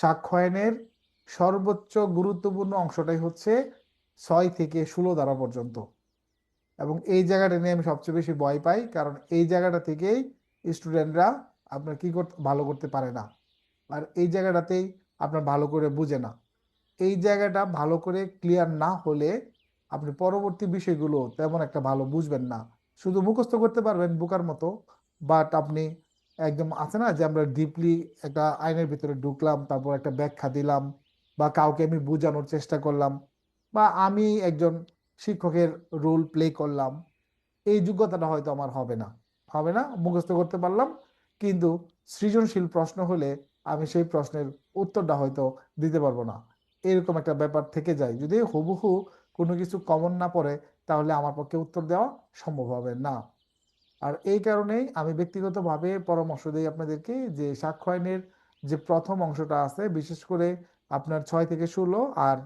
সাক্ষ্য আইনের সর্বোচ্চ গুরুত্বপূর্ণ অংশটাই হচ্ছে 6 থেকে 16 ধারা পর্যন্ত। এবং এই জায়গাটা নিয়ে আমি সবচেয়ে বেশি ভয় পাই, কারণ এই জায়গাটা থেকেই স্টুডেন্টরা আপনার কি করতে ভালো করতে পারে না, আর এই জায়গাটাতেই আপনার ভালো করে বুঝে না। এই জায়গাটা ভালো করে ক্লিয়ার না হলে আপনি পরবর্তী বিষয়গুলো তেমন একটা ভালো বুঝবেন না। শুধু মুখস্থ করতে পারবেন বোকার মতো, বাট আপনি একদম আছে না যে আমরা ডিপলি একটা আইনের ভিতরে ঢুকলাম, তারপর একটা ব্যাখ্যা দিলাম, বা কাউকে আমি বোঝানোর চেষ্টা করলাম, বা আমি একজন শিক্ষকের রোল প্লে করলাম, এই যোগ্যতাটা হয়তো আমার হবে না মুখস্থ করতে পারলাম, কিন্তু সৃজনশীল প্রশ্ন হলে আমি সেই প্রশ্নের উত্তরটা হয়তো দিতে পারবো না। এরকম একটা ব্যাপার থেকে যায়, যদি হুবহু কোনো কিছু কমন না পড়ে তাহলে আমার পক্ষে উত্তর দেওয়া সম্ভব হবে না। আর এই কারণেই আমি ব্যক্তিগতভাবে পরামর্শ দিই আপনাদেরকে যে সাক্ষ্য আইনের যে প্রথম অংশটা আছে, বিশেষ করে আপনার 6 থেকে 16, আর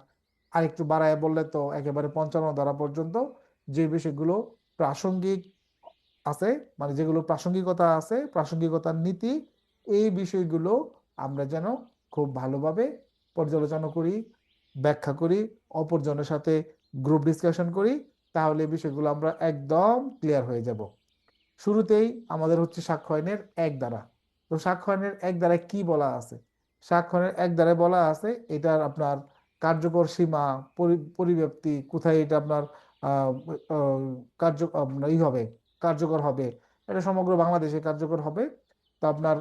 আরেকটু বাড়ায় বললে তো একেবারে 55 ধারা পর্যন্ত, যে বিষয়গুলো প্রাসঙ্গিক আছে, মানে যেগুলো প্রাসঙ্গিকতা আছে, প্রাসঙ্গিকতার নীতি, এই বিষয়গুলো আমরা যেন খুব ভালোভাবে পর্যালোচনা করি, ব্যাখ্যা করি, অপরজনের সাথে গ্রুপ ডিসকাশন করি, তাহলে এই বিষয়গুলো আমরা একদম ক্লিয়ার হয়ে যাব। শুরুতেই আমাদের হচ্ছে সাক্ষ্য আইনের 1 ধারা। তো সাক্ষ্য আইনের 1 ধারায় কি বলা আছে? সাক্ষ্য আইনের 1 ধারায় বলা আছে এটার আপনার কার্যকর সীমা, পরিব্যাপ্তি, কোথায় এটা আপনার আহ আহ, আপনার হবে, কার্যকর হবে। এটা সমগ্র বাংলাদেশে কার্যকর হবে। তো আপনার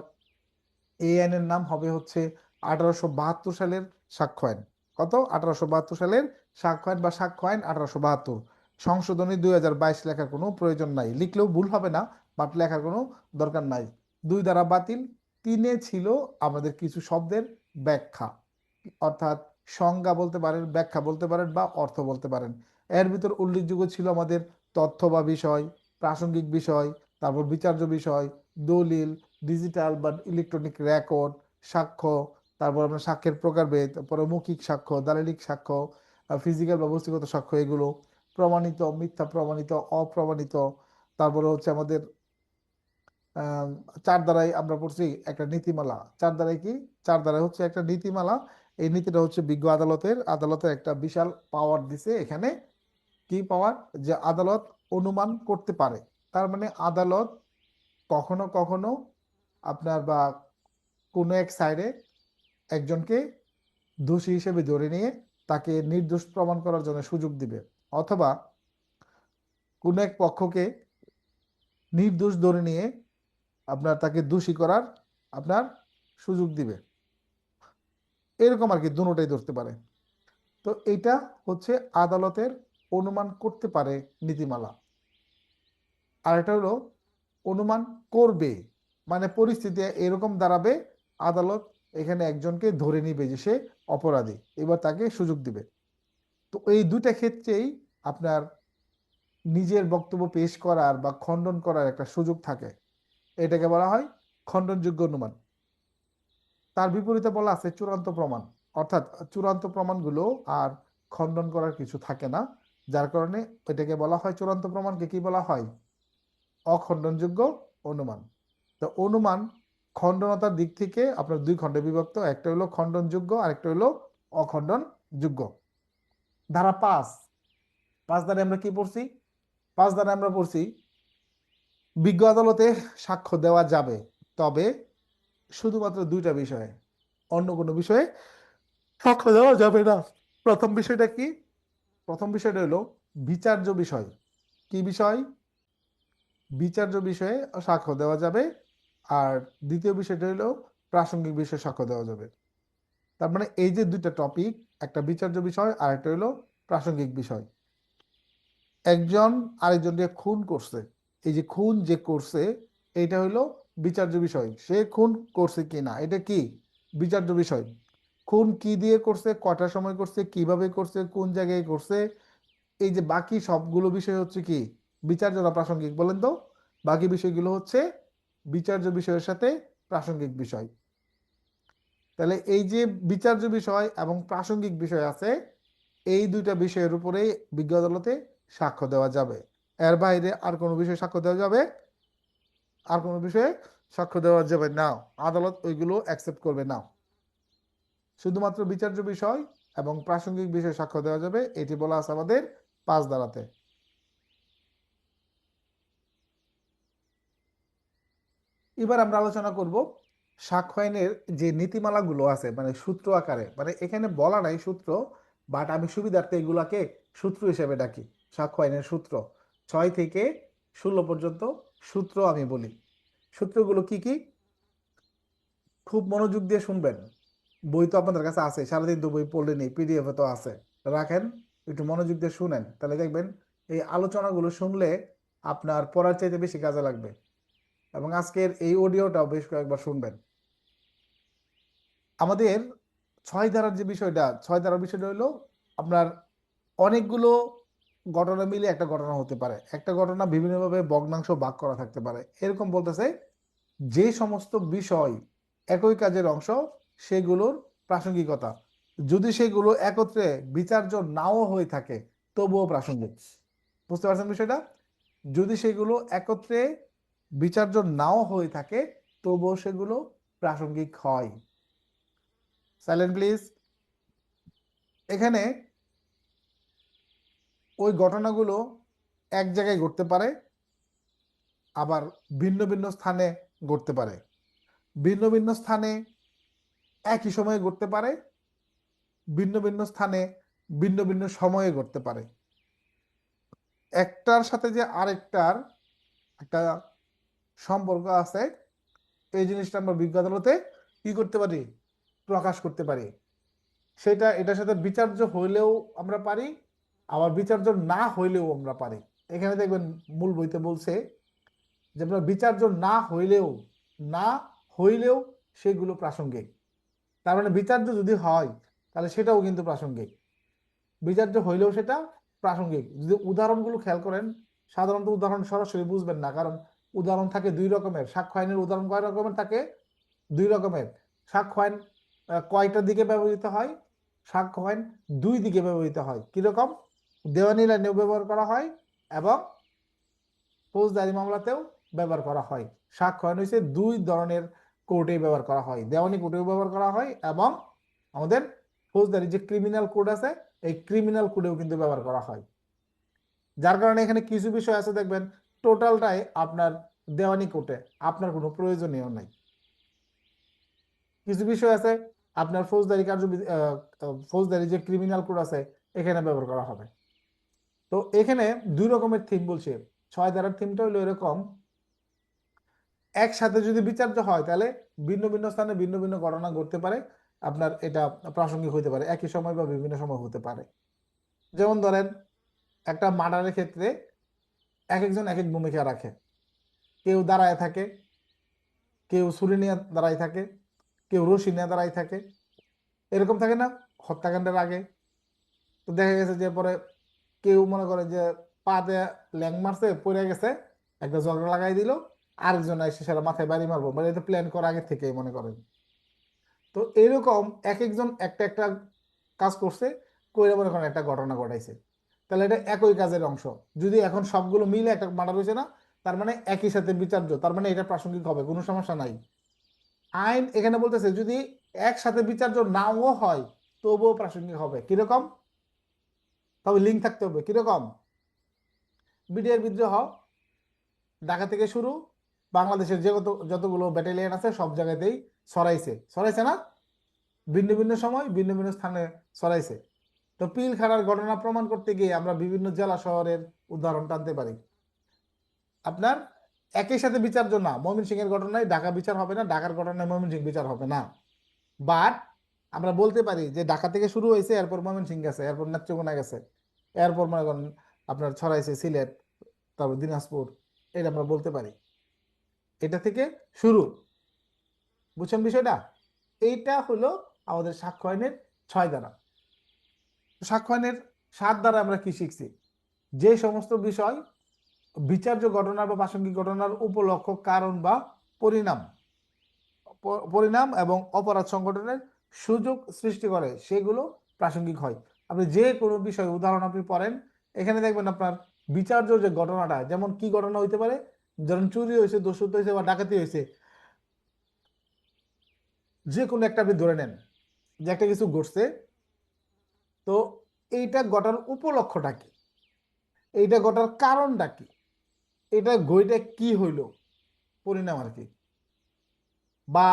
এই আইনের নাম হবে হচ্ছে 1872 সালের সাক্ষ্য আইন। কত? 1872 সালের সাক্ষ্য আইন বা সাক্ষ্য আইন 1872। সংশোধনী 2022 লেখার কোনো প্রয়োজন নাই, লিখলেও ভুল হবে না, বাট লেখার কোনো দরকার নাই। 2 ধারা বাতিল। 3-এ ছিল আমাদের কিছু শব্দের ব্যাখ্যা, অর্থাৎ সংজ্ঞা বলতে পারেন, ব্যাখ্যা বলতে পারেন, বা অর্থ বলতে পারেন। এর ভিতর উল্লেখযোগ্য ছিল আমাদের তথ্য বা বিষয়, প্রাসঙ্গিক বিষয়, তারপর বিচার্য বিষয়, দলিল, ডিজিটাল বা ইলেকট্রনিক রেকর্ড, সাক্ষ্য, তারপর আপনার সাক্ষ্যের প্রকারভেদ, তারপরে মৌখিক সাক্ষ্য, দালিলিক সাক্ষ্য, ফিজিক্যাল বা বস্তুগত সাক্ষ্য, এগুলো প্রমাণিত, মিথ্যা প্রমাণিত, অপ্রমাণিত। তারপরে হচ্ছে আমাদের আহ 4 ধারায় আমরা পড়ছি একটা নীতিমালা। 4 ধারায় কি? 4 ধারায় হচ্ছে একটা নীতিমালা। এই নীতিটা হচ্ছে বিজ্ঞ আদালতের একটা বিশাল পাওয়ার দিছে এখানে। কি পাওয়ার? যে আদালত অনুমান করতে পারে। তার মানে আদালত কখনো কখনো আপনার বা কোনো এক সাইডে একজনকে দোষী হিসেবে ধরে নিয়ে তাকে নির্দোষ প্রমাণ করার জন্য সুযোগ দিবে, অথবা কোনো এক পক্ষকে নির্দোষ ধরে নিয়ে আপনার তাকে দোষী করার আপনার সুযোগ দিবে। এরকম আর কি, দুটোটাই ধরতে পারে। তো এটা হচ্ছে আদালতের অনুমান করতে পারে নীতিমালা। আর এটা হলো অনুমান করবে, মানে পরিস্থিতি এরকম দাঁড়াবে, আদালত এখানে একজনকে ধরে নিবে যে সে অপরাধী, এবার তাকে সুযোগ দিবে। তো এই দুইটা ক্ষেত্রেই আপনার নিজের বক্তব্য পেশ করার বা খণ্ডন করার একটা সুযোগ থাকে। এটাকে বলা হয় খণ্ডনযোগ্য অনুমান। তার বিপরীতে বলা আছে চূড়ান্ত প্রমাণ, অর্থাৎ চূড়ান্ত প্রমাণগুলো আর খণ্ডন করার কিছু থাকে না, যার কারণে এটাকে বলা হয়, চূড়ান্ত প্রমাণকে কি বলা হয়? অখণ্ডনযোগ্য অনুমান। তো অনুমান খণ্ডনতার দিক থেকে আপনার 2 খণ্ডে বিভক্ত, একটা হলো খণ্ডনযোগ্য আর একটা হলো অখণ্ডনযোগ্য। ধারা 5। 5 ধারায় আমরা কি পড়ছি? 5 ধারায় আমরা পড়ছি বিজ্ঞ আদালতে সাক্ষ্য দেওয়া যাবে, তবে শুধুমাত্র 2টা বিষয়ে, অন্য কোনো বিষয়ে সাক্ষ্য দেওয়া যাবে না। প্রথম বিষয়টা কি? প্রথম বিষয়টা হলো বিচার্য বিষয়। কি বিষয়? বিচার্য বিষয়ে সাক্ষ্য দেওয়া যাবে। আর দ্বিতীয় বিষয়টা হলো প্রাসঙ্গিক বিষয়ে সাক্ষ্য দেওয়া যাবে। তার মানে এই যে 2টা টপিক, একটা বিচার্য বিষয় আর একটা হলো প্রাসঙ্গিক বিষয়। একজন আরেকজনকে খুন করছে, এই যে খুন যে করছে এটা হলো বিচার্য বিষয়। সে খুন করছে কি না এটা কি? বিচার্য বিষয়। খুন কি দিয়ে করছে, কটার সময় করছে, কিভাবে করছে, কোন জায়গায় করছে, এই যে বাকি সবগুলো বিষয় হচ্ছে কি বিচার্য না প্রাসঙ্গিক বলেন তো? বাকি বিষয়গুলো হচ্ছে বিচার্য বিষয়ের সাথে প্রাসঙ্গিক বিষয়। তাহলে এই যে বিচার্য বিষয় এবং প্রাসঙ্গিক বিষয় আছে, এই 2টা বিষয়ের উপরে বিজ্ঞ আদালতে সাক্ষ্য দেওয়া যাবে। এর বাইরে আর কোনো বিষয়ে সাক্ষ্য দেওয়া যাবে? আর কোনো বিষয়ে সাক্ষ্য দেওয়া যাবে না, আদালত ওইগুলো অ্যাকসেপ্ট করবে না। শুধুমাত্র বিচার্য বিষয় এবং প্রাসঙ্গিক বিষয় সাক্ষ্য দেওয়া যাবে, এটি বলা আছে আমাদের 5 ধারাতে। এবার আমরা আলোচনা করব সাক্ষ্য আইনের যে নীতিমালাগুলো আছে, মানে সূত্র আকারে, মানে এখানে বলা নাই সূত্র, বাট আমি সুবিধার্থে এগুলাকে সূত্র হিসেবে ডাকি। সাক্ষ্য আইনের সূত্র 6 থেকে 16 পর্যন্ত সূত্র আমি বলি। সূত্রগুলো কি কি খুব মনোযোগ দিয়ে শুনবেন। বই তো আপনাদের কাছে আছে, সারাদিন তো বই পড়লেনি, পিডিএফ তো আছে, রাখেন, একটু মনোযোগ দিয়ে শুনেন, তাহলে দেখবেন এই আলোচনাগুলো শুনলে আপনার পড়ার চাইতে বেশি কাজে লাগবে। এবং আজকের এই অডিওটাও বেশ কয়েকবার শুনবেন। আমাদের 6 ধারার যে বিষয়টা, 6 ধারার বিষয়টা হলো আপনার অনেকগুলো ঘটনা মিলে একটা ঘটনা হতে পারে, একটা ঘটনা বিভিন্নভাবে ভগ্নাংশ ভাগ করা থাকতে পারে, এরকম বলতেছে যে সমস্ত বিষয় একই কাজের অংশ সেগুলোর প্রাসঙ্গিকতা, যদি সেগুলো একত্রে বিচার্য নাও হয়ে থাকে তবুও প্রাসঙ্গিক। বুঝতে পারছেন বিষয়টা? যদি সেগুলো একত্রে বিচার্য নাও হয়ে থাকে তবুও সেগুলো প্রাসঙ্গিক হয়। Silent please. এখানে ওই ঘটনাগুলো এক জায়গায় ঘটতে পারে, আবার ভিন্ন ভিন্ন স্থানে ঘটতে পারে, ভিন্ন ভিন্ন স্থানে একই সময়ে ঘটতে পারে, ভিন্ন ভিন্ন স্থানে ভিন্ন ভিন্ন সময়ে ঘটতে পারে। একটার সাথে যে আরেকটার একটা সম্পর্ক আছে, এই জিনিসটা আমরা বিজ্ঞ আদালতে কি করতে পারি, প্রকাশ করতে পারি। সেটা এটার সাথে বিচার্য হইলেও আমরা পারি, আবার বিচার্য না হইলেও আমরা পারি। এখানে দেখবেন মূল বইতে বলছে যে আপনার বিচার্য না হইলেও সেগুলো প্রাসঙ্গিক। তার মানে বিচার্য যদি হয় তাহলে সেটাও কিন্তু প্রাসঙ্গিক, বিচার্য হইলেও সেটা প্রাসঙ্গিক। যদি উদাহরণগুলো খেয়াল করেন, সাধারণত উদাহরণ সরাসরি বুঝবেন না, কারণ উদাহরণ থাকে 2 রকমের। সাক্ষ্য আইনের উদাহরণ কয় রকমের থাকে? 2 রকমের। সাক্ষ্য আইন কয়টা দিকে ব্যবহৃত হয়? সাক্ষ্য আইন 2 দিকে ব্যবহৃত হয়। কিরকম? দেওয়ানি লাইনেও ব্যবহার করা হয় এবং ফৌজদারি মামলাতেও ব্যবহার করা হয়। সাক্ষ্য আইন হচ্ছে 2 ধরনের কোর্টে ব্যবহার করা হয়, দেওয়ানি কোর্টেও ব্যবহার করা হয় এবং আমাদের ফৌজদারি যে ক্রিমিনাল কোড আছে এই ক্রিমিনাল কোডেও কিন্তু ব্যবহার করা হয়। যার কারণে এখানে কিছু বিষয় আছে দেখবেন টোটালটাই আপনার দেওয়ানি কোর্টে, আপনার কোনো প্রয়োজনীয় নাই। কিছু বিষয় আছে আপনার ফৌজদারি ফৌজদারি যে ক্রিমিনাল কোড আছে এখানে ব্যবহার করা হবে। তো এখানে 2 রকমের থিম বলছে। 6 ধারার থিমটা হলো এরকম, একসাথে যদি বিচার্য হয় তাহলে ভিন্ন ভিন্ন স্থানে ভিন্ন ভিন্ন ঘটনা ঘটতে পারে, আপনার এটা প্রাসঙ্গিক হতে পারে, একই সময় বা বিভিন্ন সময় হতে পারে। যেমন ধরেন একটা মার্ডারের ক্ষেত্রে এক একজন এক এক ভূমিকা রাখে, কেউ দাঁড়ায় থাকে, কেউ ছুরি নিয়ে দাঁড়ায় থাকে, কেউ রশি নিয়ে দাঁড়ায় থাকে, এরকম থাকে না হত্যাকাণ্ডের আগে? তো দেখা গেছে যে পরে কেউ মনে করে যে পাতে ল্যাং মারছে, পড়ে গেছে, একটা জগড়া লাগাই দিল, আরেকজন এসে সেটা মাথায় বাড়ি মারবো, মানে এটা প্ল্যান করা আগে থেকেই মনে করেন। তো এরকম এক একজন একটা একটা কাজ করছে, কইরা মনে করেন একটা ঘটনা ঘটাইছে, তাহলে এটা একই কাজের অংশ। যদি এখন সবগুলো মিলে একটা মার্ডার হয়েছে না, তার মানে একই সাথে বিচার্য, তার মানে এটা প্রাসঙ্গিক হবে, কোনো সমস্যা নাই। আইন এখানে বলতেছে যদি একসাথে বিচার্য নাও হয় তবুও প্রাসঙ্গিক হবে। কিরকম? তবে লিঙ্ক থাকতে হবে। কিরকম? বিডিআর বিদ্রোহ ঢাকা থেকে শুরু, বাংলাদেশের যে যতগুলো ব্যাটালিয়ন আছে সব জায়গাতেই ছড়াইছে, ছড়াইছে না? ভিন্ন ভিন্ন সময় ভিন্ন ভিন্ন স্থানে ছড়াইছে। তো পিলখানার ঘটনা প্রমাণ করতে গিয়ে আমরা বিভিন্ন জেলা শহরের উদাহরণ টানতে পারি। আপনার একই সাথে বিচার্য না, ময়মনসিংহের ঘটনায় ঢাকা বিচার হবে না, ঢাকার ঘটনায় ময়মনসিংহ বিচার হবে না, বাট আমরা বলতে পারি যে ঢাকা থেকে শুরু হয়েছে, এরপর ময়মনসিংহ গেছে, এরপর নেত্রকোনা গেছে, এরপর মনে করেন আপনার ছড়াইছে সিলেট, তারপর দিনাজপুর, এটা আমরা বলতে পারি। এটা থেকে শুরু। বুঝছেন বিষয়টা? এইটা হলো আমাদের সাক্ষ্য আইনের 6 ধারা। সাক্ষ্য আইনের 7 ধারা আমরা কি শিখছি? যে সমস্ত বিষয় বিচার্য ঘটনা বা প্রাসঙ্গিক ঘটনার উপলক্ষ, কারণ বা পরিণাম পরিণাম এবং অপরাধ সংগঠনের সুযোগ সৃষ্টি করে সেগুলো প্রাসঙ্গিক হয়। আপনি যে কোনো বিষয় উদাহরণ আপনি পড়েন, এখানে দেখবেন আপনার বিচার্য যে ঘটনাটা, যেমন কি ঘটনা হইতে পারে, ধরেন চুরি হয়েছে, দস্যুতা হয়েছে বা ডাকাতি হয়েছে, যে কোনো একটা আপনি ধরে নেন, যে একটা কিছু ঘটছে, তো এইটা ঘটার উপলক্ষটা কি, এইটা ঘটার কারণটা কি, এটা ঘইটা কি হইল, পরিণাম আর কি। বা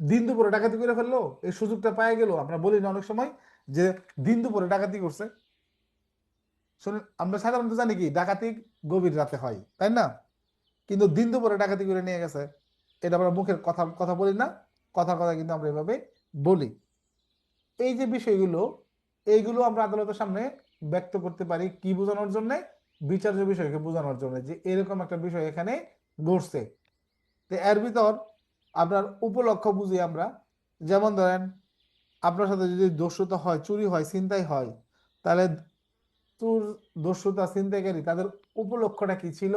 দিন দুপুরে ডাকাতি করে ফেললো, এই সুযোগটা পাওয়া গেল। আমরা বলি না অনেক সময় যে দিন দুপুরে ডাকাতি করছে। শুনুন, আমরা সাধারণত জানি কি ডাকাতি গভীর রাতে হয়, তাই না? কিন্তু দিন দুপুরে ডাকাতি করে নিয়ে গেছে, এটা আমরা মুখের কথা কথা বলি না, কথা কথা কিন্তু আমরা এভাবে বলি। এই যে বিষয়গুলো, এইগুলো আমরা আদালতের সামনে ব্যক্ত করতে পারি কি বোঝানোর জন্য, বিচার্য বিষয়কে বোঝানোর জন্য যে এরকম একটা বিষয় এখানে ঘটছে। তো এর ভিতর আপনার উপলক্ষ বুঝি আমরা, যেমন ধরেন আপনার সাথে যদি দস্যুতা হয়, চুরি হয়, ছিনতাই হয়, তাহলে চোর, দস্যুতা, ছিনতাইকারী তাদের উপলক্ষটা কি ছিল?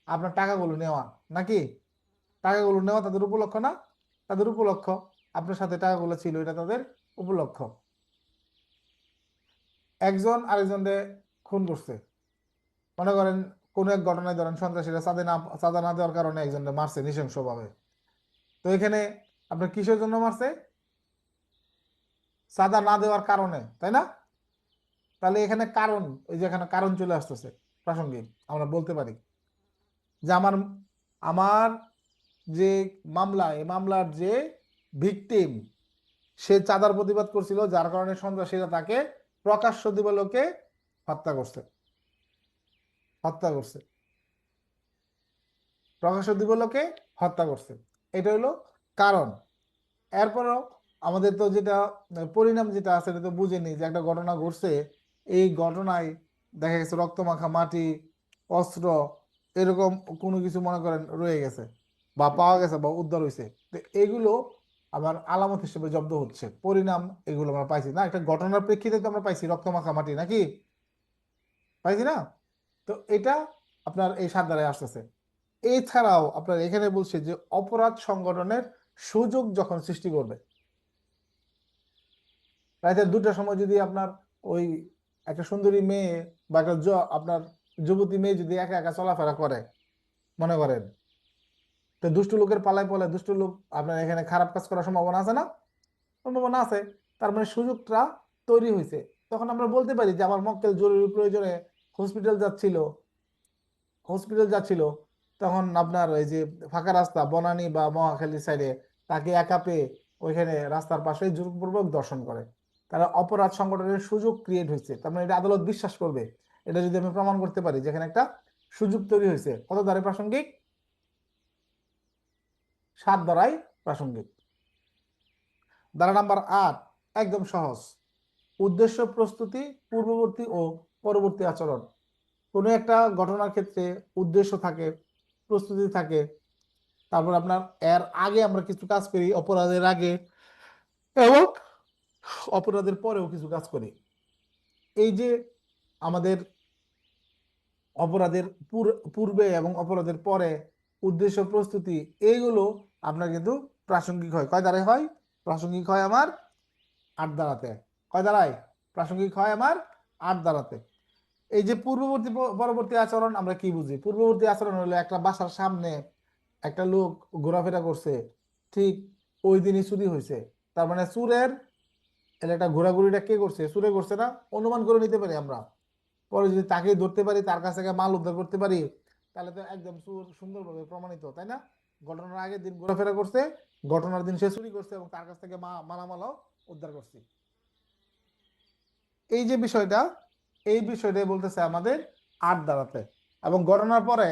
আপনার টাকাগুলো নেওয়া, নাকি? টাকাগুলো নেওয়া তাদের উপলক্ষ না? তাদের উপলক্ষ আপনার সাথে টাকাগুলো ছিল, এটা তাদের উপলক্ষ। একজন আরেকজনকে খুন করছে, মনে করেন কোন এক ঘটনায় ধরেন সন্ত্রাসীরা চাঁদা না দেওয়ার কারণে একজনকে মারছে নৃশংসভাবে। তো এখানে আপনার কিসের জন্য মারছে? চাঁদা না দেওয়ার কারণে, তাই না? তাহলে এখানে কারণ, ওই যে এখানে কারণ চলে আসতেছে প্রাসঙ্গিক, আমরা বলতে পারি যে আমার আমার যে মামলা, এই মামলার যে ভিকটিম, সে চাঁদার প্রতিবাদ করছিল, যার কারণে সন্ত্রাসীরা তাকে প্রকাশ্য দিবালোকে হত্যা করছে, হত্যা করছে, প্রকাশ্য দিবালোকে হত্যা করছে। এটা হলো কারণ। এরপরও আমাদের তো যেটা পরিণাম যেটা আছে, এটা তো বুঝেনি যে একটা ঘটনা ঘটছে, এই ঘটনায় দেখা গেছে রক্তমাখা মাটি, অস্ত্র, এরকম কোনো কিছু মনে করেন রয়ে গেছে বা পাওয়া গেছে বা উদ্ধার হয়েছে। তো এগুলো আবার আলামত হিসেবে জব্দ হচ্ছে, পরিণাম এগুলো আমরা পাইছি না, একটা ঘটনার প্রেক্ষিতে তো আমরা পাইছি রক্তমাখা মাটি, নাকি? পাইছি না? তো এটা আপনার এই 7 ধারায় আসতেছে। এছাড়াও আপনার এখানে বলছে যে অপরাধ সংগঠনের সুযোগ যখন সৃষ্টি করবে, রাতের 2টার সময় যদি আপনার ওই একটা সুন্দরী মেয়ে বা একটা আপনার যুবতী মেয়ে যদি একা একা চলাফেরা করে, মনে করেন, তো দুষ্ট লোকের পালায় পলে দুষ্ট লোক আপনার এখানে খারাপ কাজ করার সম্ভাবনা আছে না? সম্ভাবনা আছে। তার মানে সুযোগটা তৈরি হয়েছে। তখন আমরা বলতে পারি যে আমার মক্কেল জরুরি প্রয়োজনে হসপিটাল যাচ্ছিল, হসপিটাল যাচ্ছিল, তখন আপনার ওই যে ফাঁকা রাস্তা বনানী বা মহাখালী সাইডে তাকে একা পেয়ে ওইখানে রাস্তার পাশে জোরপূর্বক দর্শন করে, তারা অপরাধ সংগঠনের সুযোগ ক্রিয়েট হয়েছে। তার মানে এটা আদালত বিশ্বাস করবে, এটা যদি আমি প্রমাণ করতে পারি যেখানে একটা সুযোগ তৈরি হয়েছে। কত ধারায় প্রাসঙ্গিক? 7 ধারায় প্রাসঙ্গিক। ধারা নাম্বার 8 একদম সহজ, উদ্দেশ্য, প্রস্তুতি, পূর্ববর্তী ও পরবর্তী আচরণ। কোনো একটা ঘটনার ক্ষেত্রে উদ্দেশ্য থাকে, প্রস্তুতি থাকে, তারপর আপনার এর আগে আমরা কিছু কাজ করি, অপরাধের আগে এবং অপরাধের পরেও কিছু কাজ করি। এই যে আমাদের অপরাধের পূর্বে এবং অপরাধের পরে উদ্দেশ্য, প্রস্তুতি, এইগুলো আপনার কিন্তু প্রাসঙ্গিক হয়। কয় ধারায় হয়? প্রাসঙ্গিক হয় আমার 8 ধারাতে। কয় ধারায় প্রাসঙ্গিক হয়? আমার 8 ধারাতে। এই যে পূর্ববর্তী পরবর্তী আচরণ, আমরা কি বুঝি? পূর্ববর্তী আচরণ হলো একটা বাসার সামনে একটা লোক ঘোরাফেরা করছে, ঠিক ওই দিনই চুরি হয়েছে, তার মানে চুরের একটা ঘোরাঘুরিটা কে করছে? চুরে করছে না? অনুমান করে নিতে পারি আমরা। পরে যদি তাকে ধরতে পারি, তার কাছ থেকে মাল উদ্ধার করতে পারি, তাহলে তো একদম চুর সুন্দরভাবে প্রমাণিত, তাই না? ঘটনার আগের দিন ঘোরাফেরা করছে, ঘটনার দিন সে চুরি করছে এবং তার কাছ থেকে মালামালও উদ্ধার করছে। এই যে বিষয়টা, এই বিষয়টাই বলতেছে আমাদের 8 ধারাতে। এবং ঘটনার পরে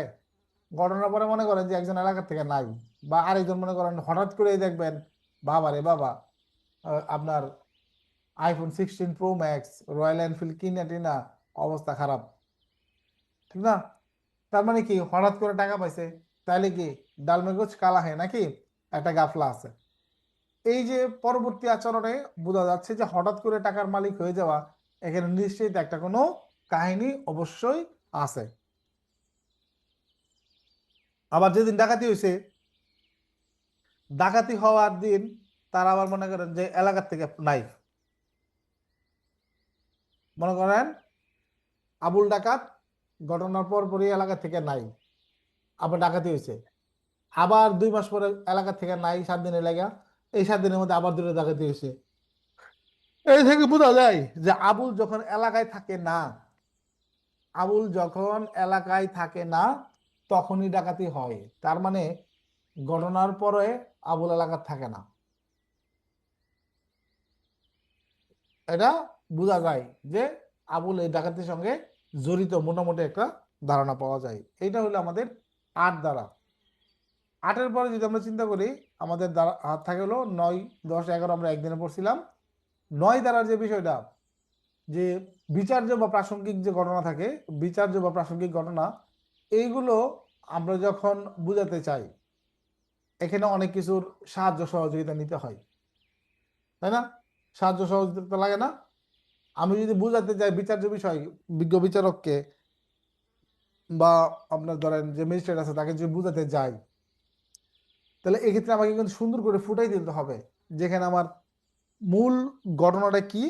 মনে করেন যে একজন এলাকা থেকে নাই, বা আরেকজন মনে করেন হঠাৎ করে দেখবেন, বাবা রে বাবা, আপনার iPhone 16 Pro Max, royal Enfield কিনা টিনা, অবস্থা খারাপ, ঠিক না? তার মানে কি হঠাৎ করে টাকা পাইছে, তাহলে কি ডালমে কুছ কালা হয় নাকি? একটা গাফলা আছে। এই যে পরবর্তী আচরণে বোঝা যাচ্ছে যে হঠাৎ করে টাকার মালিক হয়ে যাওয়া, এখানে নিশ্চিত একটা কোনো কাহিনী অবশ্যই আছে। আবার যেদিন ডাকাতি হয়েছে, ডাকাতি হওয়ার দিন তারা আবার মনে করেন যে এলাকার থেকে নাই, মনে করেন আবুল ডাকাত ঘটনার পর পরই এলাকা থেকে নাই, আবার ডাকাতি হয়েছে, আবার 2 মাস পরে এলাকা থেকে নাই, 7 দিনের লাগা, এই 7 দিনের মধ্যে আবার 2টা ডাকাতি হয়েছে। এই থেকে বোঝা যায় যে আবুল যখন এলাকায় থাকে না, আবুল যখন এলাকায় থাকে না তখনই ডাকাতি হয়। তার মানে ঘটনার পরে আবুল এলাকার থাকে না, এটা বোঝা যায় যে আবুল এই ডাকাতির সঙ্গে জড়িত, মোটামুটি একটা ধারণা পাওয়া যায়। এটা হলো আমাদের 8 দ্বারা। 8-এর পরে যদি আমরা চিন্তা করি, আমাদের দ্বারা হাত থাকে হলো 9, 10, 11 আমরা একদিনে পড়ছিলাম। 9 দ্বারার যে বিষয়টা, যে বিচার্য বা প্রাসঙ্গিক যে ঘটনা থাকে, বিচার্য বা প্রাসঙ্গিক ঘটনা, এইগুলো আমরা যখন বুঝাতে চাই, এখানে অনেক কিছুর সাহায্য সহযোগিতা নিতে হয়, তাই না? সাহায্য সহযোগিতা লাগে না? আমি যদি বুঝাতে যাই বিচার্য বিষয়, বিজ্ঞ বিচারককে বা আপনার ধরেন যে ম্যাজিস্ট্রেট আছে তাকে যদি বুঝাতে যাই, তাহলে এক্ষেত্রে আমাকে কিন্তু সুন্দর করে ফুটাই দিতে হবে, যেখানে আমার মূল ঘটনাটা কি,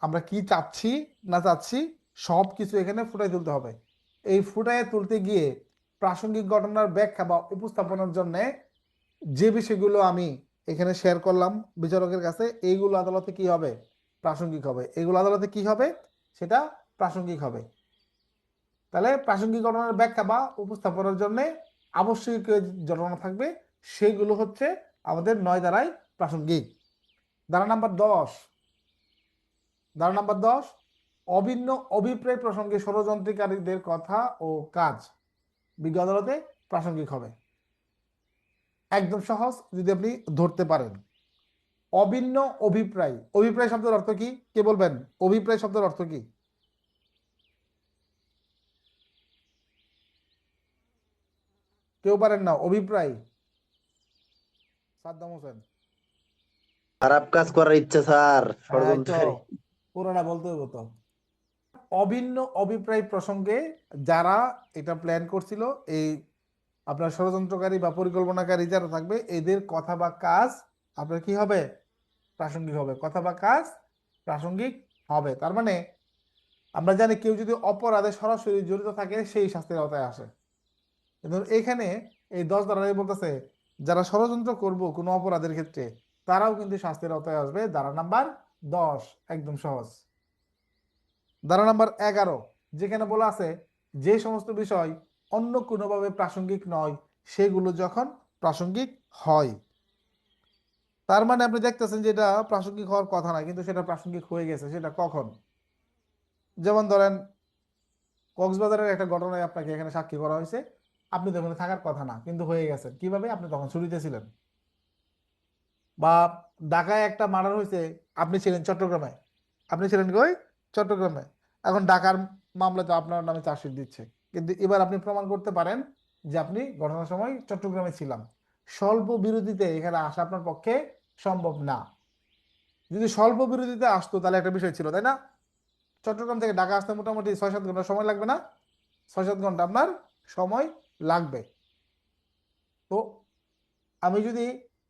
আমরা কি চাচ্ছি না চাচ্ছি, সব কিছু এখানে ফুটাই তুলতে হবে। এই ফুটাই তুলতে গিয়ে প্রাসঙ্গিক ঘটনার ব্যাখ্যা বা উপস্থাপনের জন্য যে বিষয়গুলো আমি এখানে শেয়ার করলাম বিচারকের কাছে, এইগুলো আদালতে কি হবে? প্রাসঙ্গিক হবে। এগুলো আদালতে কি হবে? সেটা প্রাসঙ্গিক হবে। তাহলে প্রাসঙ্গিক ঘটনার ব্যাখ্যা বা উপস্থাপনের জন্য আবশ্যিক ঘটনা থাকবে, সেগুলো হচ্ছে আমাদের 9 দ্বারাই প্রাসঙ্গিক। ধারা নাম্বার 10, ধারা নাম্বার 10, অভিন্ন অভিপ্রায় প্রসঙ্গে ষড়যন্ত্রকারীদের কথা ও কাজ বিজ্ঞ আদালতে প্রাসঙ্গিক হবে। একদম সহজ, যদি আপনি ধরতে পারেন। অভিন্ন অভিপ্রায়, অভিপ্রায় শব্দের অর্থ কি কে বলবেন? অভিপ্রায় শব্দের অর্থ কি? কেউ পারেন না? অভিপ্রায়, সাদ্দাম হোসেন। খারাপ কাজ করার ইচ্ছা স্যার, হ্যাঁ, তো ষড়যন্ত্রকারী। পুরোটা বলতে হবো তো। অভিন্ন অভিপ্রায় প্রসঙ্গে যারা এটা প্ল্যান করছিল, এই আপনার ষড়যন্ত্রকারী বা পরিকল্পনাকারী যারা থাকবে, এদের কথা বা কাজ আপনার কি হবে? প্রাসঙ্গিক হবে। কথা বা কাজ প্রাসঙ্গিক হবে। তার মানে আমরা জানি কেউ যদি অপরাধে সরাসরি জড়িত থাকে সেই শাস্তির আওতায় আসে, কিন্তু এখানে এই 10 ধারায় বলতেছে যারা ষড়যন্ত্র করব কোনো অপরাধের ক্ষেত্রে তারাও কিন্তু শাস্তির আওতায় আসবে। ধারা নাম্বার 10, একদম সহজ। ধারা নাম্বার 11, যেখানে বলা আছে যে সমস্ত বিষয় অন্য কোনোভাবে প্রাসঙ্গিক নয় সেগুলো যখন প্রাসঙ্গিক হয়। তার মানে আপনি দেখতেছেন যে এটা প্রাসঙ্গিক হওয়ার কথা না, কিন্তু সেটা প্রাসঙ্গিক হয়ে গেছে। সেটা কখন? যেমন ধরেন কক্সবাজারের একটা ঘটনায় আপনাকে এখানে সাক্ষী করা হয়েছে, আপনি তখন থাকার কথা না, কিন্তু হয়ে গেছেন। কিভাবে? আপনি তখন ছুটিতে ছিলেন। বা ঢাকায় একটা মার্ডার হয়েছে, আপনি ছিলেন চট্টগ্রামে, আপনি ছিলেন কই? চট্টগ্রামে। এখন ঢাকার মামলা তো আপনার নামে চার্জশিট দিচ্ছে, কিন্তু এবার আপনি প্রমাণ করতে পারেন যে আপনি ঘটনার সময় চট্টগ্রামে ছিলাম। স্বল্প বিরতিতে এখানে আসা আপনার পক্ষে সম্ভব না। যদি স্বল্প বিরতিতে আসতো তাহলে একটা বিষয় ছিল, তাই না? চট্টগ্রাম থেকে ঢাকা আসতে মোটামুটি 6-7 ঘন্টা সময় লাগবে না? 6-7 ঘন্টা আপনার সময় লাগবে। তো আমি যদি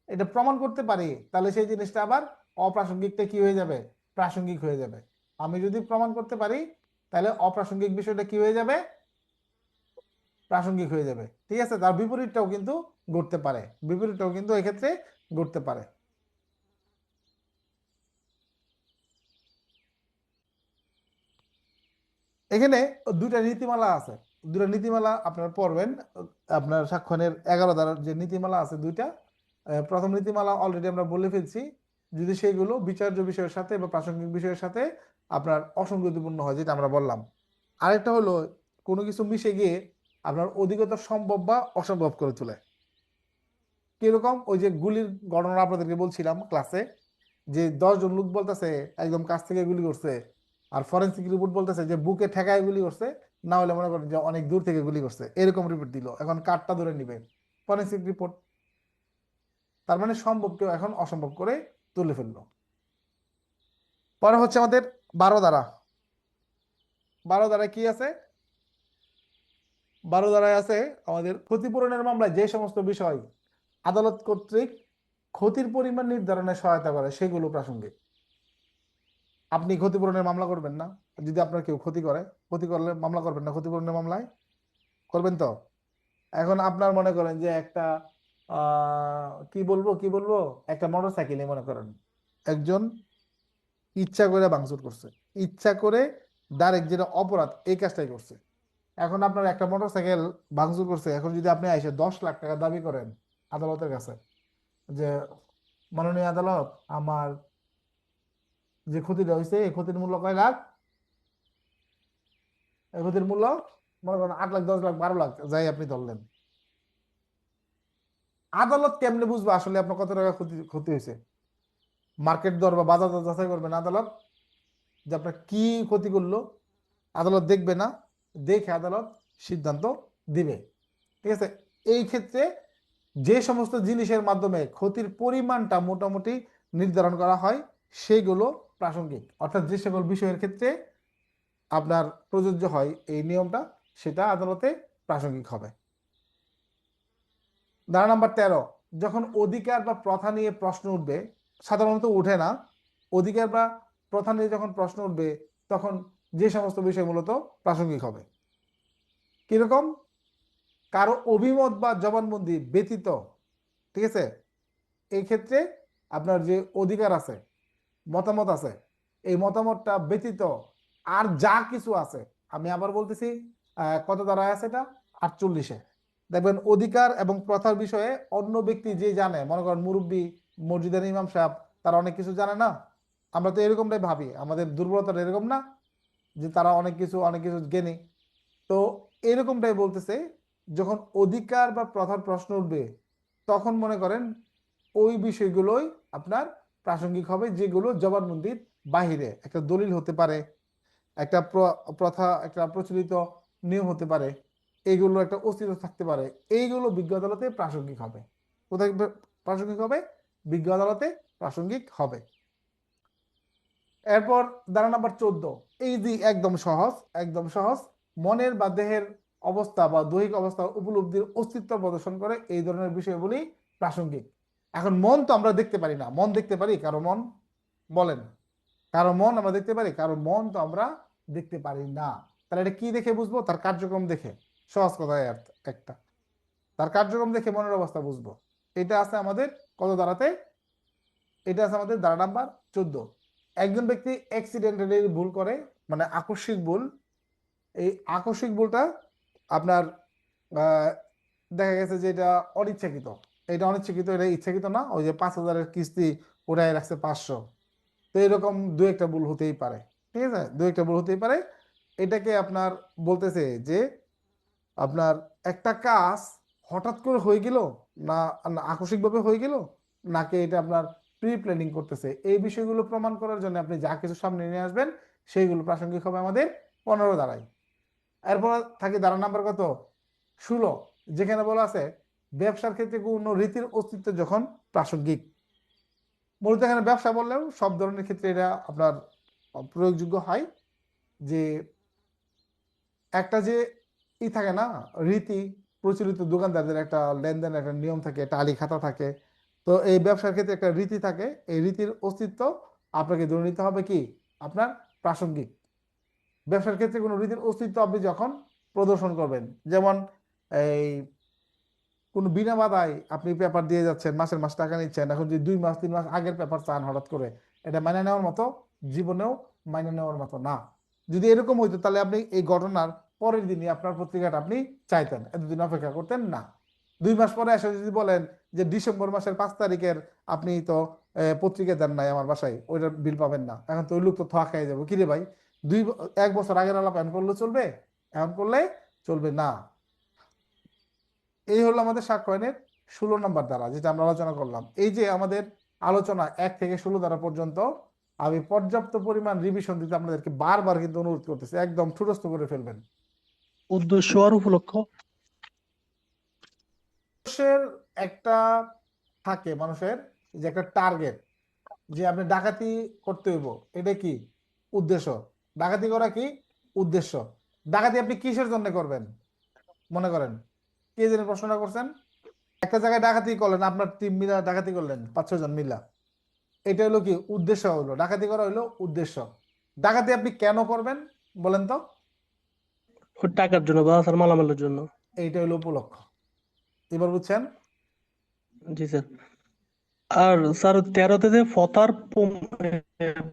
এটা প্রমাণ করতে পারি তাহলে সেই জিনিসটা আবার অপ্রাসঙ্গিকটা কি হয়ে যাবে? প্রাসঙ্গিক হয়ে যাবে। আমি যদি প্রমাণ করতে পারি তাহলে অপ্রাসঙ্গিক বিষয়টা কি হয়ে যাবে? প্রাসঙ্গিক হয়ে যাবে। ঠিক আছে? তার বিপরীতটাও কিন্তু ঘটতে পারে, বিপরীতটাও কিন্তু এক্ষেত্রে ঘটতে পারে। এখানে দুইটা নীতিমালা আছে, দুইটা নীতিমালা আপনার পড়বেন। আপনার সাক্ষ্যনের 11 ধারার যে নীতিমালা আছে দুইটা, প্রথম নীতিমালা অলরেডি আমরা বলে ফেলছি, যদি সেগুলো বিচার্য বিষয়ের সাথে বা প্রাসঙ্গিক বিষয়ের সাথে আপনার অসঙ্গতিপূর্ণ হয়, যেটা আমরা বললাম। আরেকটা হলো কোনো কিছু মিশে গিয়ে আপনার অধিকতর সম্ভব বা অসম্ভব করে তোলে। কিরকম? ওই যে গুলির ঘটনা আপনাদেরকে বলছিলাম ক্লাসে, যে 10 জন লোক বলতেছে একদম কাছ থেকে গুলি করছে, আর ফরেন্সিক রিপোর্ট বলতেছে যে বুকে ঠেকায় গুলি করছে, না হলে মনে করেন যে অনেক দূর থেকে গুলি করছে, এরকম রিপোর্ট দিল। এখন কারটা ধরে নিবে? Forensic report. তার মানে সম্ভবকেও এখন অসম্ভব করে তুলে ফেললো। পরে হচ্ছে আমাদের 12 ধারা। 12 ধারায় কি আছে? 12 ধারায় আছে আমাদের ক্ষতিপূরণের মামলায় যে সমস্ত বিষয় আদালত কর্তৃক ক্ষতির পরিমাণ নির্ধারণে সহায়তা করে সেগুলো প্রাসঙ্গিক। আপনি ক্ষতিপূরণের মামলা করবেন না, যদি আপনার কেউ ক্ষতি করে, ক্ষতি করলে মামলা করবেন না ক্ষতিপূরণের মামলায়? করবেন তো? এখন আপনার মনে করেন যে একটা কি বলবো একটা মোটরসাইকেল মনে করেন একজন ইচ্ছা করে ভাঙচুর করছে, ইচ্ছা করে ডাইরেক্ট যেটা অপরাধ এই কাজটাই করছে। এখন আপনার একটা মোটরসাইকেল ভাঙচুর করছে, এখন যদি আপনি এসে 10 লাখ টাকা দাবি করেন আদালতের কাছে যে মাননীয় আদালত আমার যে ক্ষতিটা হয়েছে এই ক্ষতির মূল্য কয় লাখ, এই ক্ষতির মূল্য মনে করেন 8 লাখ, 10 লাখ, 12 লাখ যাই আপনি ধরলেন, আদালত কেমনে বুঝবে আসলে আপনার কত টাকা ক্ষতি ক্ষতি হয়েছে? মার্কেট দর বা বাজার দর যাচাই করবেন আদালত যে আপনার কি ক্ষতি করলো, আদালত দেখবে না, দেখে আদালত সিদ্ধান্ত দিবে। ঠিক আছে, এই ক্ষেত্রে যে সমস্ত জিনিসের মাধ্যমে ক্ষতির পরিমাণটা মোটামুটি নির্ধারণ করা হয় সেগুলো প্রাসঙ্গিক, অর্থাৎ যে সকল বিষয়ের ক্ষেত্রে আপনার প্রযোজ্য হয় এই নিয়মটা সেটা আদালতে প্রাসঙ্গিক হবে। ধারা নাম্বার 13, যখন অধিকার বা প্রথা নিয়ে প্রশ্ন উঠবে, সাধারণত উঠে না, অধিকার বা প্রথা নিয়ে যখন প্রশ্ন উঠবে তখন যে সমস্ত বিষয় মূলত প্রাসঙ্গিক হবে। কিরকম? কারো অভিমত বা জবানবন্দি ব্যতীত, ঠিক আছে, এই ক্ষেত্রে আপনার যে অধিকার আছে, মতামত আছে, এই মতামতটা ব্যতীত আর যা কিছু আছে, আমি আবার বলতেছি কত দ্বারায় আছে এটা, 48-এ দেখবেন অধিকার এবং প্রথার বিষয়ে অন্য ব্যক্তি যে জানে, মনে করেন মুরব্বী, মসজিদের ইমাম সাহেব, তারা অনেক কিছু জানে না, আমরা তো এরকমটাই ভাবি, আমাদের দুর্বলতা এরকম না যে তারা অনেক কিছু জ্ঞানী। তো এরকমটাই বলতেছে, যখন অধিকার বা প্রথার প্রশ্ন উঠবে তখন মনে করেন ওই বিষয়গুলোই আপনার প্রাসঙ্গিক হবে, যেগুলো জবানবন্দির বাহিরে, একটা দলিল হতে পারে, একটা প্রথা, একটা প্রচলিত নিয়ম হতে পারে, এইগুলো একটা অস্তিত্ব থাকতে পারে, এইগুলো বিজ্ঞ আদালতে প্রাসঙ্গিক হবে। কোথায় প্রাসঙ্গিক হবে? বিজ্ঞ আদালতে প্রাসঙ্গিক হবে। এরপর ধারা নাম্বার 14, এই যে একদম সহজ, একদম সহজ, মনের বা দেহের অবস্থা বা দৈহিক অবস্থা উপলব্ধির অস্তিত্ব প্রদর্শন করে এই ধরনের বিষয়গুলি প্রাসঙ্গিক। এখন মন তো আমরা দেখতে পারি না, মন দেখতে পারি কারো মন? বলেন, কারো মন আমরা দেখতে পারি? কারো মন তো আমরা দেখতে পারি না। তাহলে এটা কি দেখে বুঝবো? তার কার্যক্রম দেখে। সহজ কথায় একটা, তার কার্যক্রম দেখে মনের অবস্থা বুঝবো। এটা আছে আমাদের কত দাঁড়াতে? এটা আছে আমাদের ধারা নাম্বার 14। একজন ব্যক্তি অ্যাক্সিডেন্টালি ভুল করে, মানে আকস্মিক ভুল, এই আকস্মিক ভুলটা আপনার আহ, দেখা গেছে যে এটা অনিচ্ছাকৃত, এটা অনিচ্ছাকৃত, এটা ইচ্ছাকৃত না, ওই যে 5,000-এর কিস্তি উঠায় রাখছে 500, তো এরকম দু একটা ভুল হতেই পারে। ঠিক আছে, দু একটা ভুল হতেই পারে। এটাকে আপনার বলতেছে যে আপনার একটা কাজ হঠাৎ করে হয়ে গেল, না না আকস্মিকভাবে হয়ে গেল, নাকি এটা আপনার প্রি প্ল্যানিং করতেছে, এই বিষয়গুলো প্রমাণ করার জন্য আপনি যা কিছু সামনে নিয়ে আসবেন সেইগুলো প্রাসঙ্গিক হবে আমাদের 15 ধারায়। এরপর থাকে ধারা নাম্বার কত, 16, যেখানে বলা আছে ব্যবসার ক্ষেত্রে কোনো রীতির অস্তিত্ব যখন প্রাসঙ্গিক। মূলত এখানে ব্যবসা বললেও সব ধরনের ক্ষেত্রে এটা আপনার প্রয়োগযোগ্য হয়, যে একটা যে থাকে না, রীতি, প্রচলিত দোকানদারদের একটা লেনদেন, একটা নিয়ম থাকে, একটা আলি খাতা থাকে, তো এই ব্যবসার ক্ষেত্রে একটা রীতি থাকে, এই রীতির অস্তিত্ব আপনাকে ধরে নিতে হবে কি আপনার প্রাসঙ্গিক। ব্যবসার ক্ষেত্রে কোনো রীতির অস্তিত্ব আপনি যখন প্রদর্শন করবেন, যেমন এই কোনো বিনা বাধায় আপনি পেপার দিয়ে যাচ্ছেন, মাসের মাস টাকা নিচ্ছেন, এখন যদি 2 মাস 3 মাস আগের পেপার চান হঠাৎ করে, এটা মেনে নেওয়ার মতো, জীবনেও মেনে নেওয়ার মতো না। যদি এরকম হইতো তাহলে আপনি এই ঘটনার পরের দিনই আপনার পত্রিকাটা আপনি চাইতেন, এতদিন অপেক্ষা করতেন না। 2 মাস পরে এসে যদি বলেন যে ডিসেম্বর মাসের 5 তারিখের আপনি তো পত্রিকা দেন নাই আমার বাসায়, ওইটার বিল পাবেন না, এখন তো ওই লোক তো থা খেয়ে যাবো, কিরে ভাই 1 বছর আগের আলাপ এখন করলে চলবে? এখন করলে চলবে না। এই হলো আমাদের সাক্ষ্য আইনের 16 নম্বর ধারা, যেটা আমরা আলোচনা করলাম। এই যে আমাদের আলোচনা 1 থেকে 16 ধারা পর্যন্ত, আমি পর্যাপ্ত পরিমাণ রিভিশন দিতে আপনাদেরকে বারবার কিন্তু অনুরোধ করতেছি, একদম ঠুটস্থ করে ফেলবেন। উদ্দেশ্য আর উপলক্ষ। মানুষের একটা থাকে, মানুষের যে একটা টার্গেট, যে আপনি ডাকাতি করতে হইব, এটা কি উদ্দেশ্য? ডাকাতি করা কি উদ্দেশ্য? ডাকাতি আপনি কিসের জন্য করবেন? মনে করেন কে যেন প্রশ্নটা করছেন, একটা জায়গায় ডাকাতি করলেন, আপনার টিম মিলা ডাকাতি করলেন 5-6 জন মিলা, এটা হলো কি উদ্দেশ্য, হলো ডাকাতি করা হলো উদ্দেশ্য। ডাকাতি আপনি কেন করবেন বলেন তো? ওই টাকার জন্য বা তার মালামালের জন্য। এইটা হলো উপলক্ষ। এবার বুঝছেন? জি স্যার। আর স্যার 13-তে যে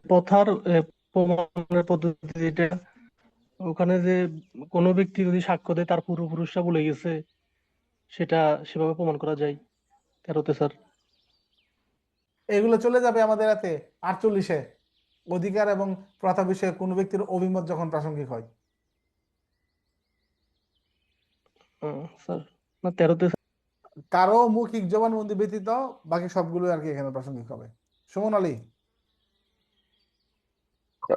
প্রথার প্রমাণের পদ্ধতি যেটা, ওখানে যে কোনো ব্যক্তি যদি সাক্ষ্য দেয় তার পূর্বপুরুষরা বলে গেছে, সেটা সেভাবে প্রমাণ করা যায় 13-তে স্যার। এগুলো চলে যাবে আমাদের হাতে 48-এ, অধিকার এবং প্রথা বিষয়ে কোনো ব্যক্তির অভিমত যখন প্রাসঙ্গিক হয়। স্যার না 13-তে কারো মৌখিক জবানবন্দি ব্যতীত বাকি সবগুলো আর কি এখানে প্রাসঙ্গিক হবে। সুমন আলী।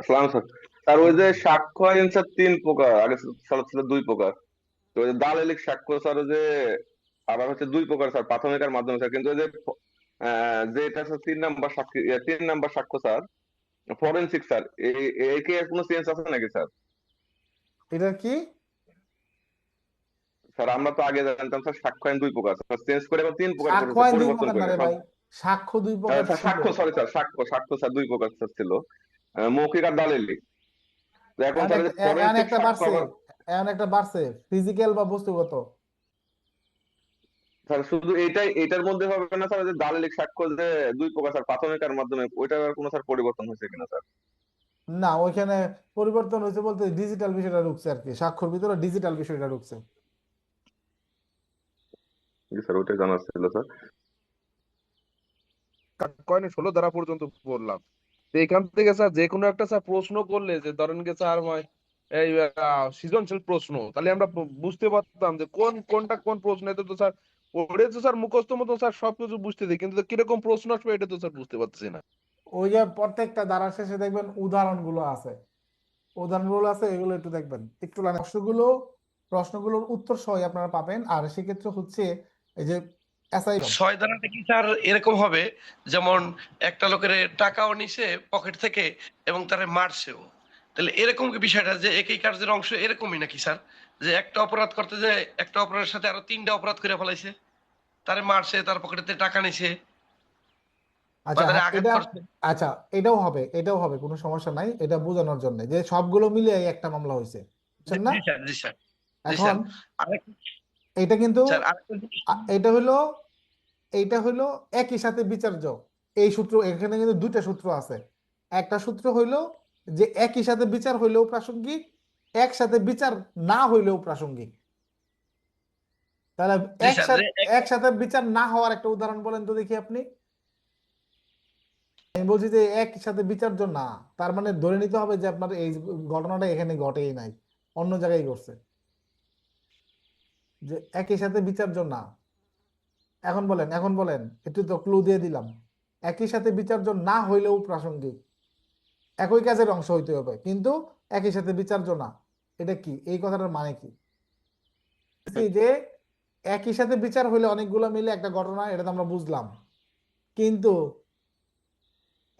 সালাম স্যার। স্যার ওই যে সাক্ষ্য আইন স্যার 3 প্রকার, আগে স্যার ছিল 2 প্রকার। তো ওই যে দালালিক সাক্ষ্য স্যার ওই যে আবার হচ্ছে 2 প্রকার স্যার, প্রাথমিক আর মাধ্যমিক স্যার। কিন্তু ওই যে যেটা স্যার 3 নাম্বার সাক্ষী 3 নাম্বার সাক্ষ্য স্যার, ফরেনসিক স্যার, একে কোনো চেঞ্জ আছে নাকি স্যার? এটা কি? স্যার আমরা তো আগে জানতাম স্যার সাক্ষ্য আইন 2 প্রকার, স্যার চেঞ্জ করে এবার 3 প্রকার সাক্ষ্য করেছে, আইন দুই পরিবর্তন প্রকার না করে রে সব। ভাই, সাক্ষ্য দুই প্রকার স্যার ছিল। সাক্ষ্য, সরি স্যার, সাক্ষ্য সাক্ষ্য স্যার 2 প্রকার স্যার ছিল, মৌখিক আর দালালি। তো এখন এমন স্যার একটা এমন ফরেনসিক একটা সাক্ষ্য বাড়ছে, আবার এমন একটা বাড়ছে ফিজিক্যাল বা বস্তুগত। স্যার শুধু এটার মধ্যে হবে না স্যার, যে দালিলিক সাক্ষ্য যে 2 প্রকার স্যার, প্রাথমিক আর মাধ্যমিক, ওইটার আর কোনো স্যার পরিবর্তন হয়েছে কিনা স্যার? না, ওইখানে পরিবর্তন হয়েছে বলতে ডিজিটাল বিষয়টা ঢুকছে আর কি, সাক্ষ্যর ভিতরে ডিজিটাল বিষয়টা ঢুকছে। জি স্যার, ওইটাই জানার ছিল স্যার। কয়নি 16 ধারা পর্যন্ত বললাম। তো এখান থেকে স্যার যে কোনো একটা স্যার প্রশ্ন করলে, যে ধরেন গে স্যার এই সৃজনশীল প্রশ্ন, তাহলে আমরা বুঝতে পারতাম যে কোনটা কোন প্রশ্ন। এটা তো স্যার পড়ে তো স্যার মুখস্থ মতো স্যার সবকিছু বুঝতে দিই, কিন্তু কিরকম প্রশ্ন আসবে এটা তো স্যার বুঝতে পারতেছি না। ওই যে প্রত্যেকটা ধারার শেষে দেখবেন উদাহরণগুলো আছে, উদাহরণগুলো আছে, এগুলো একটু দেখবেন, একটু প্রশ্নগুলোর উত্তর সহ আপনারা পাবেন। আর সেক্ষেত্রে হচ্ছে এই যে অ্যাসাইনমেন্ট 6 ধারাটা কি স্যার এরকম হবে, যেমন একটা লোকের টাকাও নিছে পকেট থেকে এবং তারে মারছেও, তাহলে এরকম কি বিষয়টা যে একই কার্যের অংশ এরকমই নাকি স্যার, যে একটা অপরাধ করতে যে একটা অপরাধের সাথে আরো 3টা অপরাধ করে ফেলাইছে, তারে মারছে, তার পকেটেতে টাকা নিছে বা আচ্ছা তারে হ্যাঁ, আঘাত এটা করছে? আচ্ছা, এটাও হবে, এটাও হবে, কোনো সমস্যা নাই, এটা বোঝানোর জন্য যে সবগুলো মিলে একটা মামলা হয়েছে, জি বুঝছেন না? জি স্যার, জি স্যার, জি এখন স্যার। আরেক এটা কিন্তু স্যার আরেকটা জিনিস। এটা হলো, এইটা হলো একই সাথে বিচার্য। এই সূত্র, এখানে কিন্তু দুইটা সূত্র আছে। একটা সূত্র হইলো যে একই সাথে বিচার হইলেও প্রাসঙ্গিক, একসাথে বিচার না হইলেও প্রাসঙ্গিক। তাহলে জি স্যার, যে একসাথে একসাথে বিচার না হওয়ার একটা উদাহরণ বলেন তো দেখি আপনি। আমি বলছি যে একসাথে বিচার্য না, তার মানে ধরে নিতে হবে যে আপনার এই ঘটনাটা এখানে ঘটেই নাই, অন্য জায়গায় ঘটছে, যে একই সাথে বিচার্য না। এখন বলেন, এখন বলেন, একটু তো ক্লু দিয়ে দিলাম। একই সাথে বিচার্য না হইলেও প্রাসঙ্গিক, একই কাজের অংশ হইতে হবে কিন্তু একই সাথে বিচার্য না। এটা কি, এই কথাটার মানে কি? যে একই সাথে বিচার হইলে অনেকগুলো মিলে একটা ঘটনা, এটা তো আমরা বুঝলাম, কিন্তু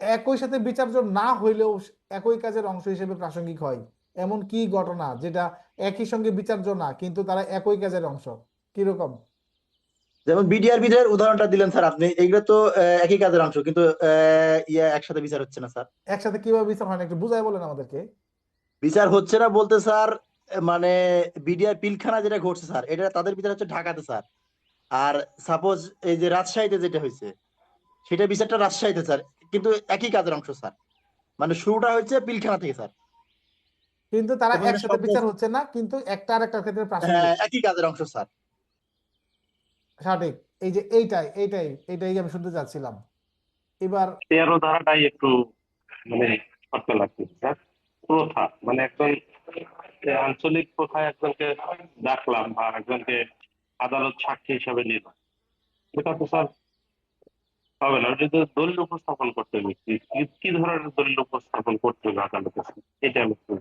একই সাথে বিচার্য না হইলেও একই কাজের অংশ হিসেবে প্রাসঙ্গিক হয় এমন কি ঘটনা যেটা একই সঙ্গে বিচার্য না কিন্তু তারা একই কাজের অংশ? কিরকম? যেমন বিডিআর বিচারের উদাহরণটা দিলেন স্যার আপনি, এইগুলো তো একই কাজের অংশ, কিন্তু একসাথে বিচার হচ্ছে না স্যার। একসাথে কিভাবে বিচার হয় না একটু বুঝাই বলেন আমাদেরকে। বিচার হচ্ছে না বলতে স্যার, মানে বিডিআর পিলখানা যেটা ঘটছে স্যার, এটা তাদের বিচার হচ্ছে ঢাকাতে স্যার। আর সাপোজ এই যে রাজশাহীতে যেটা হয়েছে, সেটা বিচারটা রাজশাহীতে স্যার, কিন্তু একই কাজের অংশ স্যার। মানে শুরুটা হচ্ছে পিলখানা থেকে স্যার, কিন্তু তারা এবং এটা একসাথে শব্দ বিচার হচ্ছে না কিন্তু একটা আর একটা ক্ষেত্রে প্রাসঙ্গিক। একই কাজের অংশ স্যার। সঠিক। এই যে এইটাই আমি শুনতে চাচ্ছিলাম। এবার 13 ধারাটাই একটু মানে শক্ত লাগছে স্যার। প্রথা মানে একজন আঞ্চলিক প্রথায় একজনকে ডাকলাম বা একজনকে আদালত সাক্ষী হিসাবে নিলাম, এটা তো স্যার হবে না। ওটা তো দলিল উপস্থাপন করতে হবে। কি ধরনের দলিল উপস্থাপন করতে হবে আদালতে, এটা আমি একটু,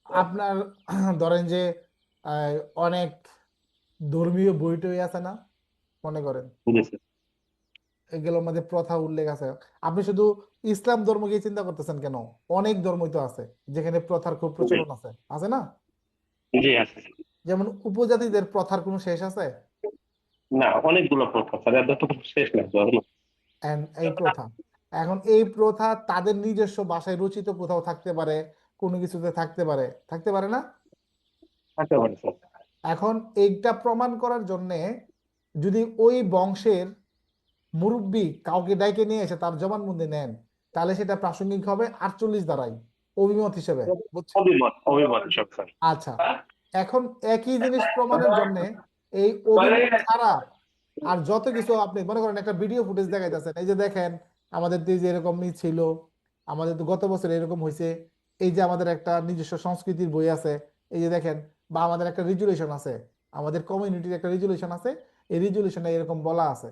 আপনার ধরেন যে আহ, অনেক ধর্মীয় বই টই আছে না, মনে করেন বুঝেছি। এগুলোর মধ্যে প্রথা উল্লেখ আছে। আপনি শুধু ইসলাম ধর্মকে চিন্তা করতেছেন কেন? অনেক ধর্মই তো আছে যেখানে প্রথার খুব জি প্রচলন আছে, আছে না? জি আছে। যেমন উপজাতিদের প্রথার কোনো শেষ আছে? না, অনেকগুলো প্রথা স্যার, এত তো শেষ না ধর্ম। এই প্রথা, এখন এই প্রথা তাদের নিজস্ব ভাষায় রচিত কোথাও থাকতে পারে, কোনো কিছুতে থাকতে পারে, থাকতে পারে না? থাকতে পারে স্যার। এখন এইটা প্রমাণ করার জন্যে যদি ওই বংশের মুরব্বী কাউকে ডাইকে নিয়ে এসে তার জবানবন্দি নেন, তাহলে সেটা প্রাসঙ্গিক হবে 48 দ্বারাই, অভিমত হিসেবে, বুঝছেন? অভিমত হিসাব স্যার। আচ্ছা, এখন একই জিনিস প্রমাণের জন্য এই অভিমত ছাড়া আর যত কিছু আপনি মনে করেন একটা ভিডিও ফুটেজ দেখাইতেছেন, এই যে দেখেন আমাদের তো এই যে এরকমই ছিল, আমাদের তো গত বছর এরকম হয়েছে, এই যে আমাদের একটা নিজস্ব সংস্কৃতির বই আছে, এই যে দেখেন, বা আমাদের একটা রিজুলেশন আছে, আমাদের কমিউনিটির একটা রিজুলেশন আছে, এই রিজুলেশনে এরকম বলা আছে।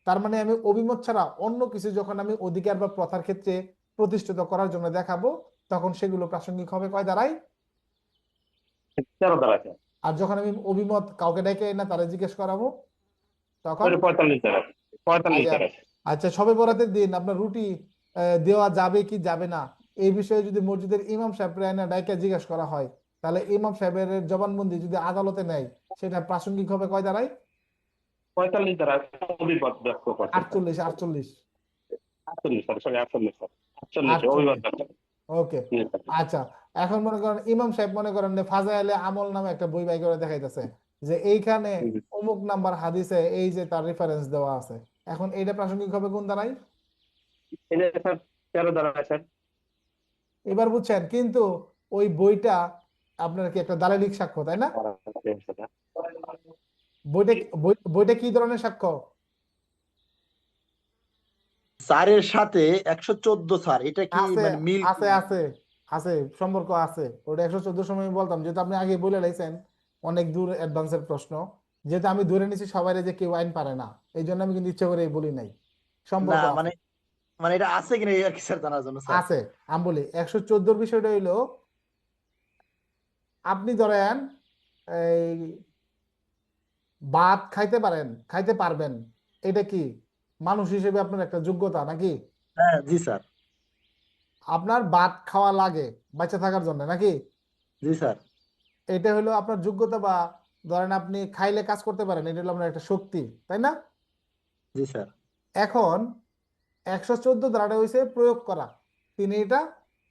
তার মানে আমি অভিমত ছাড়া অন্য কিছু যখন আমি অধিকার বা প্রথার ক্ষেত্রে প্রতিষ্ঠিত করার জন্য দেখাবো, তখন সেগুলো প্রাসঙ্গিক হবে কয় দ্বারাই? 13 দ্বারা স্যার। আর যখন আমি অভিমত কাউকে ডেকে না তারা জিজ্ঞেস করাবো, তখন 45 দ্বারা, 45 আচ্ছা। দ্বারা। আচ্ছা, শবে বরাতের দিন আপনার রুটি দেওয়া যাবে কি যাবে না, এই বিষয়ে যদি মসজিদের ইমাম সাহেব না ডাইকা জিজ্ঞাসা করা হয়, তাহলে ইমাম সাহেবের জবানবন্দি যদি আদালতে নেয়, সেটা প্রাসঙ্গিক হবে কয় দ্বারাই? 45 দ্বারা অভিমত ব্যক্ত করতে। 48 48 48 স্যার, সরি 48 স্যার, 48 অভিমত ব্যক্ত। ওকে। আচ্ছা, এখন মনে করেন ইমাম সাহেব মনে করেন যে ফাজাইলে আমল নামে একটা বই বাই করে দেখাইতেছে যে এইখানে অমুক নাম্বার হাদিসে এই যে তার রেফারেন্স দেওয়া আছে, এখন এইটা প্রাসঙ্গিক হবে কোন দ্বারাই? এটা স্যার 13 দ্বারা স্যার। এবার বুঝছেন, কিন্তু ওই বইটা আপনার কি একটা দালালিক সাক্ষ্য, তাই না? বইটা কি ধরনের সাক্ষ্য? স্যারের সাথে 114 স্যার, এটা কি আছে মানে মিল আছে আছে আছে সম্পর্ক আছে, ওটা 114 সময় আমি বলতাম, যেহেতু আপনি আগে বলে লাইছেন অনেক দূর অ্যাডভান্সের প্রশ্ন, যেহেতু আমি ধরে নিছি সবাই যে কেউ আইন পারে না, এই জন্য আমি কিন্তু ইচ্ছা করে বলি নাই, না সম্পর্ক আছে। মানে মানে এটা আছে কিনা এই আর কি স্যার জানার জন্য স্যার। আছে, আমি বলি 114 বিষয়টা হইলো, আপনি ধরেন এই ভাত খাইতে পারবেন, এটা কি মানুষ হিসেবে আপনার একটা যোগ্যতা নাকি? হ্যাঁ জি স্যার। আপনার ভাত খাওয়া লাগে বেঁচে থাকার জন্য নাকি? জি স্যার। এটা হলো আপনার যোগ্যতা, বা ধরেন আপনি খাইলে কাজ করতে পারেন, এটা হলো আপনার একটা শক্তি, তাই না? জি স্যার। এখন 114 ধারাটা হয়েছে প্রয়োগ করা, তিনি এটা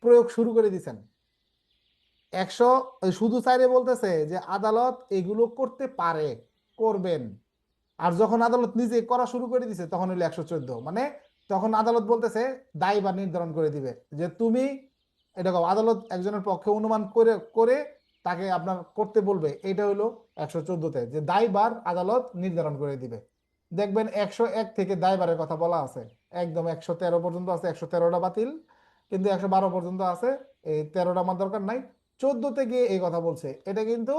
প্রয়োগ শুরু করে দিয়েছেন। 100 শুধু চাইরে বলতেছে যে আদালত এগুলো করতে পারে, করবেন, আর যখন আদালত নিজে করা শুরু করে দিছে তখন হলো 114, মানে তখন আদালত বলতেছে দায়ভার নির্ধারণ করে দিবে যে তুমি এটা আদালত একজনের পক্ষে অনুমান করে করে তাকে আপনার করতে বলবে, এটা হলো 114তে যে দায়ভার আদালত নির্ধারণ করে দিবে। দেখবেন 101 থেকে দায়ভারের কথা বলা আছে, একদম 113 পর্যন্ত আছে, 113টা বাতিল, কিন্তু 112 পর্যন্ত আছে, এই 13টা আমার দরকার নাই। 14তে গিয়ে এই কথা বলছে, এটা কিন্তু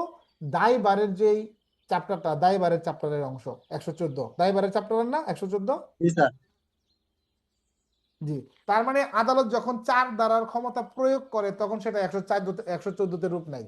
দায়ভারের যেই চ্যাপ্টারটা, দায়ভারের চ্যাপ্টারের অংশ 114, দায়ভারের চ্যাপ্টারের না 114? জি স্যার। জি। তার মানে আদালত যখন 4 ধারার ক্ষমতা প্রয়োগ করে তখন সেটা 114তে রূপ নেয়।